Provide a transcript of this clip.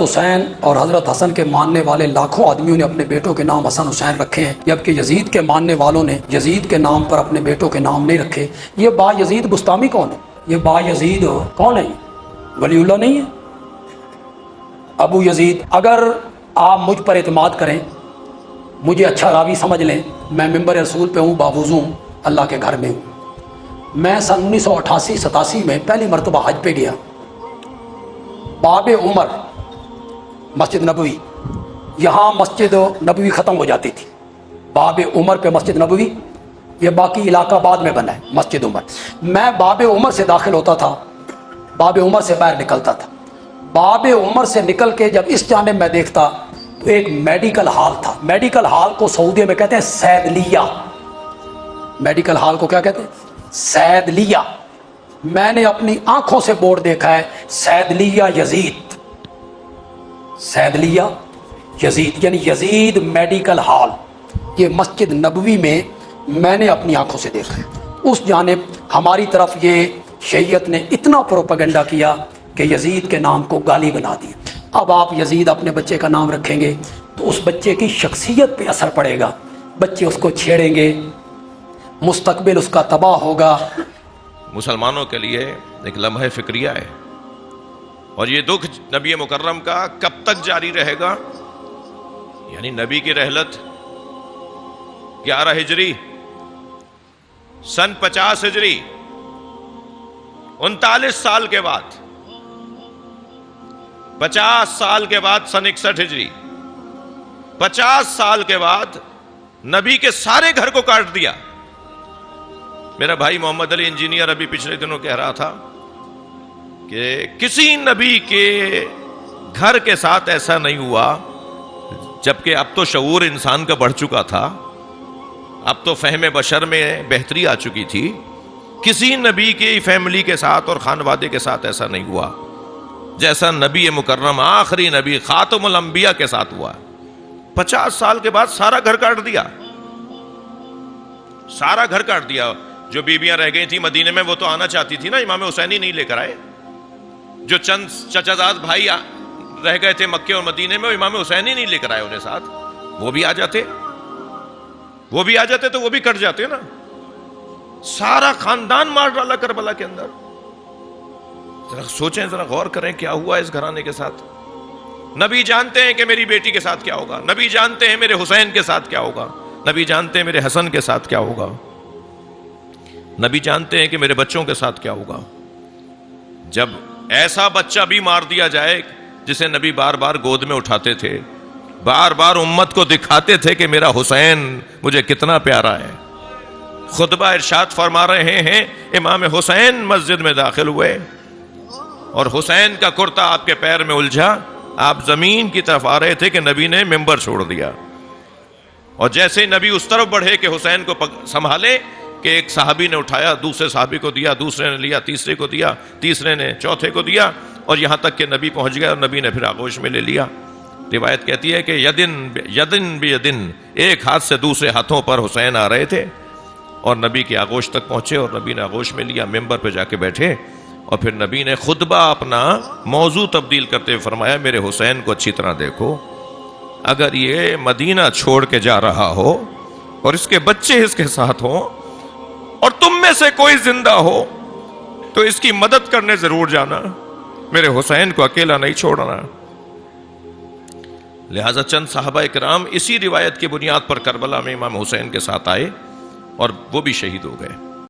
حسین اور حضرت حسن کے ماننے والے لاکھوں آدمیوں نے اپنے بیٹوں کے نام حسن حسین رکھے ہیں، جبکہ یزید کے ماننے والوں نے یزید کے نام پر اپنے بیٹوں کے نام نہیں رکھے۔ یہ با یزید بستامی کون ہے؟ یہ با یزید کون ہے؟ ولی اللہ نہیں ہے؟ ابو یزید۔ اگر آپ مجھ پر اعتماد کریں، مجھے اچھا راوی سمجھ لیں، میں ممبر رسول پہ ہوں، باوضو ہوں، اللہ کے گھر میں ہوں۔ میں سن 1988-87 میں پہلی مرتبہ حج پہ گیا۔ باب عمر مسجد نبوی، یہاں مسجد نبوی ختم ہو جاتی تھی، باب عمر پہ مسجد نبوی، یہ باقی علاقہ بعد میں بنا ہے مسجد عمر۔ میں باب عمر سے داخل ہوتا تھا، باب عمر سے باہر نکلتا تھا۔ باب عمر سے نکل کے جب اس جانب میں دیکھتا تو ایک میڈیکل ہال تھا۔ میڈیکل ہال کو سعودی میں کہتے ہیں صیدلیہ۔ میڈیکل ہال کو کیا کہتے ہیں؟ صیدلیہ۔ میں نے اپنی آنکھوں سے بورڈ دیکھا ہے، صیدلیہ یزید، صیدلیہ یزید، یعنی یزید میڈیکل ہال۔ یہ مسجد نبوی میں نے اپنی آنکھوں سے دیکھا ہے۔ اس جانب ہماری طرف یہ شیعیت نے اتنا پروپیگنڈا کیا کہ یزید کے نام کو گالی بنا دی۔ اب آپ یزید اپنے بچے کا نام رکھیں گے تو اس بچے کی شخصیت پہ اثر پڑے گا، بچے اس کو چھیڑیں گے، مستقبل اس کا تباہ ہوگا۔ مسلمانوں کے لیے ایک لمحہ فکریہ ہے، اور یہ دکھ نبی مکرم کا کب تک جاری رہے گا؟ یعنی نبی کی رحلت 11 ہجری، سن 50 ہجری، 39 سال کے بعد، 50 سال کے بعد سن 61 ہجری، 50 سال کے بعد نبی کے سارے گھر کو کاٹ دیا۔ میرا بھائی محمد علی انجینئر ابھی پچھلے دنوں کہہ رہا تھا کہ کسی نبی کے گھر کے ساتھ ایسا نہیں ہوا، جبکہ اب تو شعور انسان کا بڑھ چکا تھا، اب تو فہم بشر میں بہتری آ چکی تھی، کسی نبی کی فیملی کے ساتھ اور خانوادے کے ساتھ ایسا نہیں ہوا جیسا نبی مکرم آخری نبی خاتم الانبیاء کے ساتھ ہوا۔ 50 سال کے بعد سارا گھر کاٹ دیا، سارا گھر کاٹ دیا۔ جو بیویاں رہ گئی تھی مدینے میں وہ تو آنا چاہتی تھی نا، امام حسینی نہیں لے کر آئے۔ جو چند چچازاد بھائی رہ گئے تھے مکے اور مدینے میں، وہ امام حسینی نہیں لے کر آئے انہیں ساتھ، وہ بھی آ جاتے تو وہ بھی کٹ جاتے نا۔ سارا خاندان مار ڈالا کربلا کے اندر۔ ذرا سوچیں، ذرا غور کریں کیا ہوا اس گھرانے کے ساتھ۔ نبی جانتے ہیں کہ میری بیٹی کے ساتھ کیا ہوگا، نبی جانتے ہیں میرے حسین کے ساتھ کیا ہوگا، نبی جانتے ہیں میرے حسن کے ساتھ کیا ہوگا، نبی جانتے ہیں کہ میرے بچوں کے ساتھ کیا ہوگا۔ جب ایسا بچہ بھی مار دیا جائے جسے نبی بار بار گود میں اٹھاتے تھے، بار بار امت کو دکھاتے تھے کہ میرا حسین مجھے کتنا پیارا ہے۔ خطبہ ارشاد فرما رہے ہیں، امام حسین مسجد میں داخل ہوئے اور حسین کا کرتا آپ کے پیر میں الجھا، آپ زمین کی طرف آ رہے تھے کہ نبی نے ممبر چھوڑ دیا، اور جیسے نبی اس طرف بڑھے کہ حسین کو سنبھالے کہ ایک صحابی نے اٹھایا، دوسرے صحابی کو دیا، دوسرے نے لیا، تیسرے کو دیا، تیسرے نے چوتھے کو دیا، اور یہاں تک کہ نبی پہنچ گیا اور نبی نے پھر آغوش میں لے لیا۔ روایت کہتی ہے کہ یدن بیدن، ایک ہاتھ سے دوسرے ہاتھوں پر حسین آ رہے تھے اور نبی کی آغوش تک پہنچے، اور نبی نے آغوش میں لیا، ممبر پہ جا کے بیٹھے، اور پھر نبی نے خطبہ اپنا موضوع تبدیل کرتے ہوئے فرمایا، میرے حسین کو اچھی طرح دیکھو، اگر یہ مدینہ چھوڑ کے جا رہا ہو اور اس کے بچے اس کے ساتھ ہوں اور تم میں سے کوئی زندہ ہو تو اس کی مدد کرنے ضرور جانا، میرے حسین کو اکیلا نہیں چھوڑنا۔ لہذا چند صحابہ کرام اسی روایت کی بنیاد پر کربلا میں امام حسین کے ساتھ آئے اور وہ بھی شہید ہو گئے۔